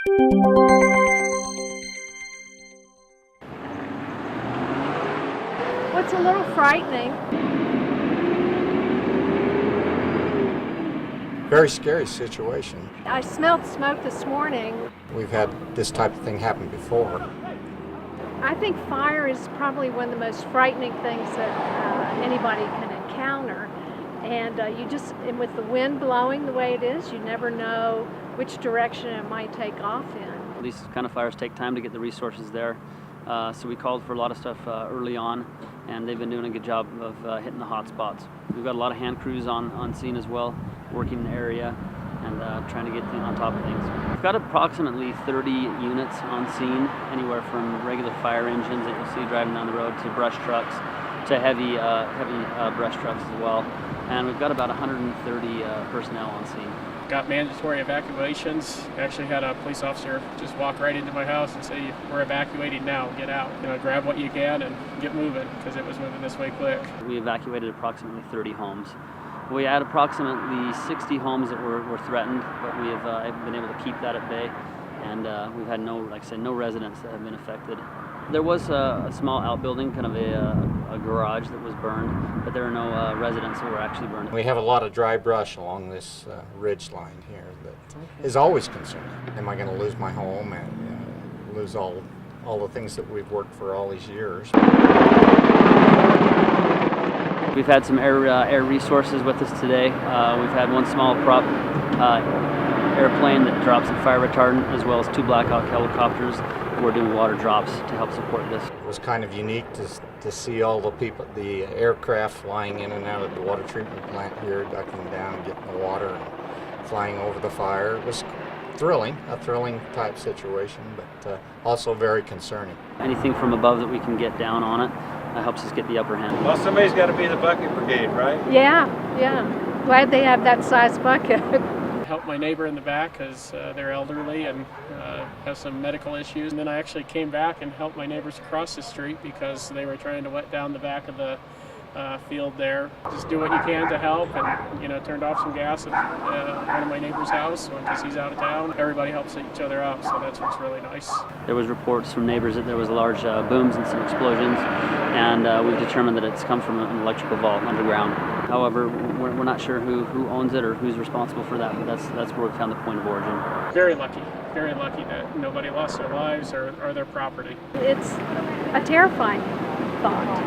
Well, it's a little frightening. Very scary situation. I smelled smoke this morning. We've had this type of thing happen before. I think fire is probably one of the most frightening things that anybody can encounter. And with the wind blowing the way it is, you never know which direction it might take off in. These kind of fires take time to get the resources there. So we called for a lot of stuff early on, and they've been doing a good job of hitting the hot spots. We've got a lot of hand crews on scene as well, working the area and trying to get on top of things. We've got approximately 30 units on scene, anywhere from regular fire engines that you'll see driving down the road to brush trucks, to heavy brush trucks as well. And we've got about 130 personnel on scene. Got mandatory evacuations. Actually had a police officer just walk right into my house and say, "We're evacuating now, get out." Grab what you can and get moving, because it was moving this way quick. We evacuated approximately 30 homes. We had approximately 60 homes that were threatened, but we have been able to keep that at bay, and we've had no residents that have been affected. There was a small outbuilding, kind of a garage that was burned, but there are no residents that were actually burned. We have a lot of dry brush along this ridge line here that is always concerning. Am I going to lose my home and lose all the things that we've worked for all these years? We've had some air resources with us today. We've had one small prop airplane that drops some fire retardant, as well as 2 Black Hawk helicopters. We're doing water drops to help support this. It was kind of unique to see all the people, the aircraft flying in and out of the water treatment plant here, ducking down, getting the water, and flying over the fire. It was a thrilling type situation, but also very concerning. Anything from above that we can get down on it helps us get the upper hand. Well, somebody's got to be the bucket brigade, right? Yeah. Glad they have that size bucket. Helped my neighbor in the back because they're elderly and have some medical issues. And then I actually came back and helped my neighbors across the street because they were trying to wet down the back of the field there. Just do what you can to help, and turned off some gas at one of my neighbor's house because he's out of town. Everybody helps each other out, so that's what's really nice. There was reports from neighbors that there was large booms and some explosions, and we've determined that it's come from an electrical vault underground. However, we're not sure who owns it or who's responsible for that, but that's where we found the point of origin. Very lucky that nobody lost their lives or their property. It's a terrifying thought.